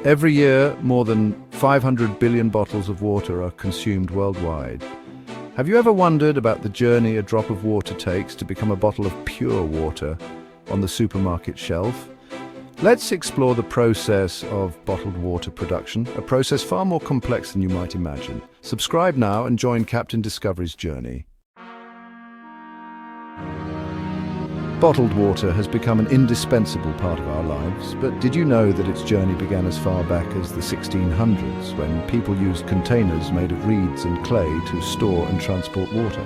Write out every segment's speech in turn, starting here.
Every year, more than 500 billion bottles of water are consumed worldwide. Have you ever wondered about the journey a drop of water takes to become a bottle of pure water on the supermarket shelf? Let's explore the process of bottled water production, a process far more complex than you might imagine. Subscribe now and join Captain Discovery's journey. Bottled water has become an indispensable part of our lives, but did you know that its journey began as far back as the 1600s, when people used containers made of reeds and clay to store and transport water?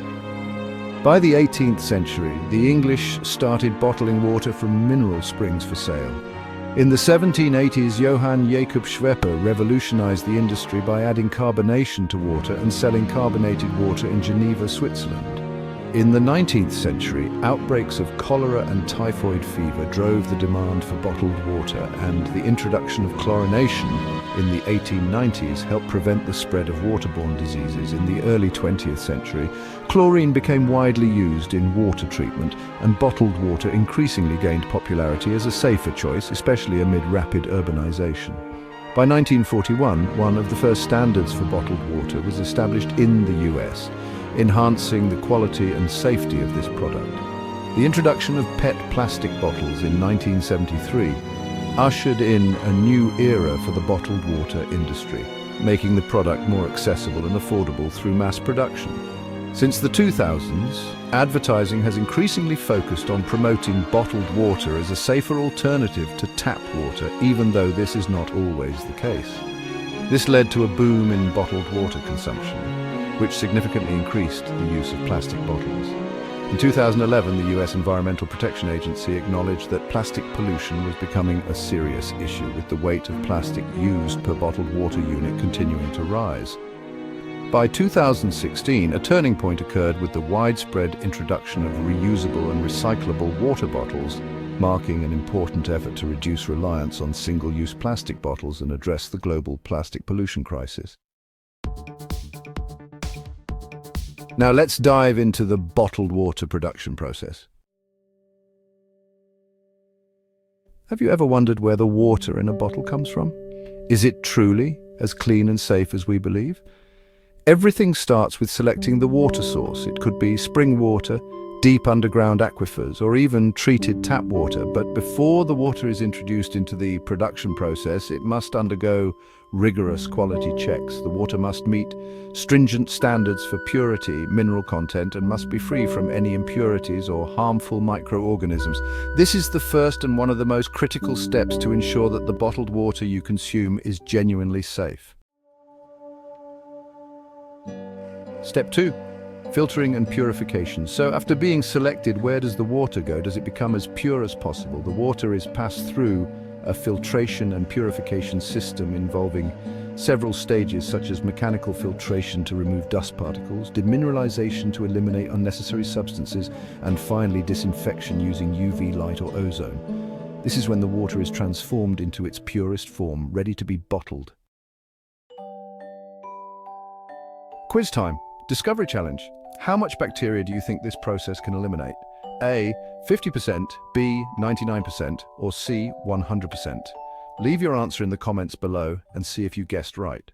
By the 18th century, the English started bottling water from mineral springs for sale. In the 1780s, Johann Jakob Schweppe revolutionized the industry by adding carbonation to water and selling carbonated water in Geneva, Switzerland. In the 19th century, outbreaks of cholera and typhoid fever drove the demand for bottled water, and the introduction of chlorination in the 1890s helped prevent the spread of waterborne diseases. In the early 20th century, chlorine became widely used in water treatment, and bottled water increasingly gained popularity as a safer choice, especially amid rapid urbanization. By 1941, one of the first standards for bottled water was established in the US, enhancing the quality and safety of this product. The introduction of PET plastic bottles in 1973 ushered in a new era for the bottled water industry, making the product more accessible and affordable through mass production. Since the 2000s, advertising has increasingly focused on promoting bottled water as a safer alternative to tap water, even though this is not always the case. This led to a boom in bottled water consumption, which significantly increased the use of plastic bottles. In 2011, the US Environmental Protection Agency acknowledged that plastic pollution was becoming a serious issue, with the weight of plastic used per bottled water unit continuing to rise. By 2016, a turning point occurred with the widespread introduction of reusable and recyclable water bottles, marking an important effort to reduce reliance on single-use plastic bottles and address the global plastic pollution crisis. Now let's dive into the bottled water production process. Have you ever wondered where the water in a bottle comes from? Is it truly as clean and safe as we believe? Everything starts with selecting the water source. It could be spring water, deep underground aquifers, or even treated tap water. But before the water is introduced into the production process, it must undergo rigorous quality checks. The water must meet stringent standards for purity, mineral content, and must be free from any impurities or harmful microorganisms. This is the first and one of the most critical steps to ensure that the bottled water you consume is genuinely safe. Step 2. Filtering and purification. So after being selected, where does the water go? Does it become as pure as possible? The water is passed through a filtration and purification system involving several stages, such as mechanical filtration to remove dust particles, demineralization to eliminate unnecessary substances, and finally disinfection using UV light or ozone. This is when the water is transformed into its purest form, ready to be bottled. Quiz time. Discovery challenge. How much bacteria do you think this process can eliminate? A, 50%, B, 99%, or C, 100%? Leave your answer in the comments below and see if you guessed right.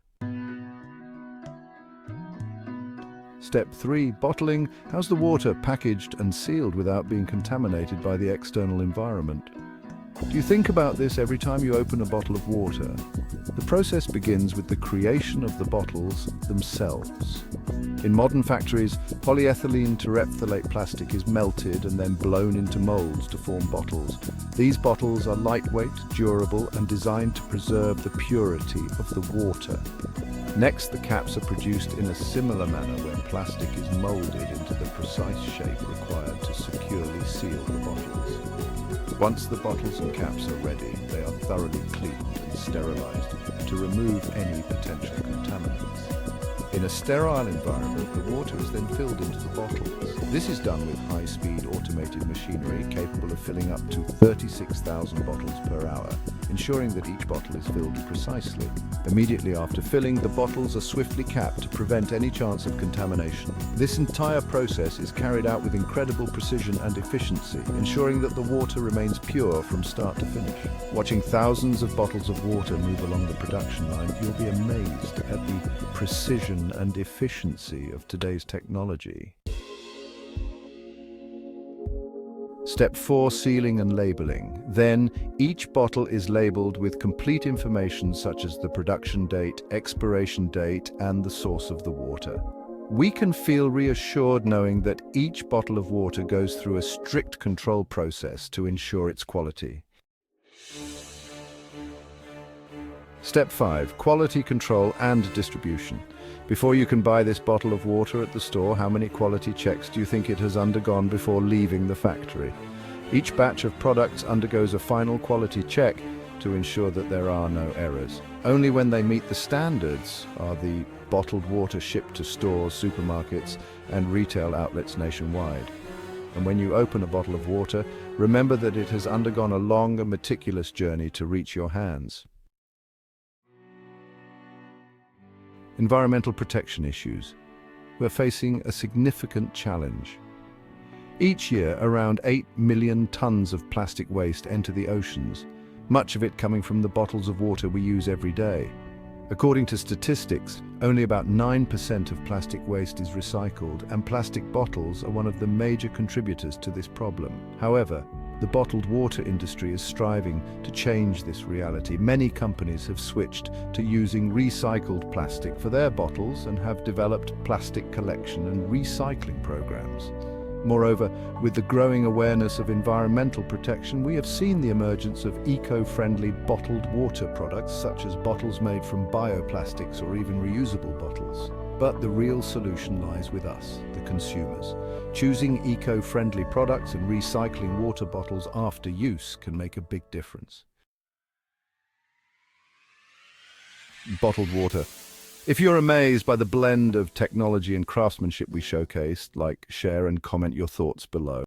Step 3. Bottling. How's the water packaged and sealed without being contaminated by the external environment? Do you think about this every time you open a bottle of water? The process begins with the creation of the bottles themselves. In modern factories, polyethylene terephthalate plastic is melted and then blown into molds to form bottles. These bottles are lightweight, durable, and designed to preserve the purity of the water. Next, the caps are produced in a similar manner, where plastic is molded into the precise shape required to securely seal the bottles. Once the bottles and caps are ready, they are thoroughly cleaned and sterilized to remove any potential contaminants. In a sterile environment, the water is then filled into the bottles. This is done with high-speed automated machinery capable of filling up to 36,000 bottles per hour. ensuring that each bottle is filled precisely. Immediately after filling, the bottles are swiftly capped to prevent any chance of contamination. This entire process is carried out with incredible precision and efficiency, ensuring that the water remains pure from start to finish. Watching thousands of bottles of water move along the production line, you'll be amazed at the precision and efficiency of today's technology. Step 4. Sealing and labeling. Then, each bottle is labeled with complete information such as the production date, expiration date, and the source of the water. We can feel reassured knowing that each bottle of water goes through a strict control process to ensure its quality. Step 5. Quality control and distribution. Before you can buy this bottle of water at the store, how many quality checks do you think it has undergone before leaving the factory? Each batch of products undergoes a final quality check to ensure that there are no errors. Only when they meet the standards are the bottled water shipped to stores, supermarkets, and retail outlets nationwide. And when you open a bottle of water, remember that it has undergone a long and meticulous journey to reach your hands. Environmental protection issues. We're facing a significant challenge. Each year, around 8 million tons of plastic waste enter the oceans, much of it coming from the bottles of water we use every day. According to statistics, only about 9% of plastic waste is recycled, and plastic bottles are one of the major contributors to this problem. However, the bottled water industry is striving to change this reality. Many companies have switched to using recycled plastic for their bottles and have developed plastic collection and recycling programs. Moreover, with the growing awareness of environmental protection, we have seen the emergence of eco-friendly bottled water products such as bottles made from bioplastics or even reusable bottles. But the real solution lies with us, the consumers. Choosing eco-friendly products and recycling water bottles after use can make a big difference. Bottled water. If you're amazed by the blend of technology and craftsmanship we showcased, like, share and comment your thoughts below.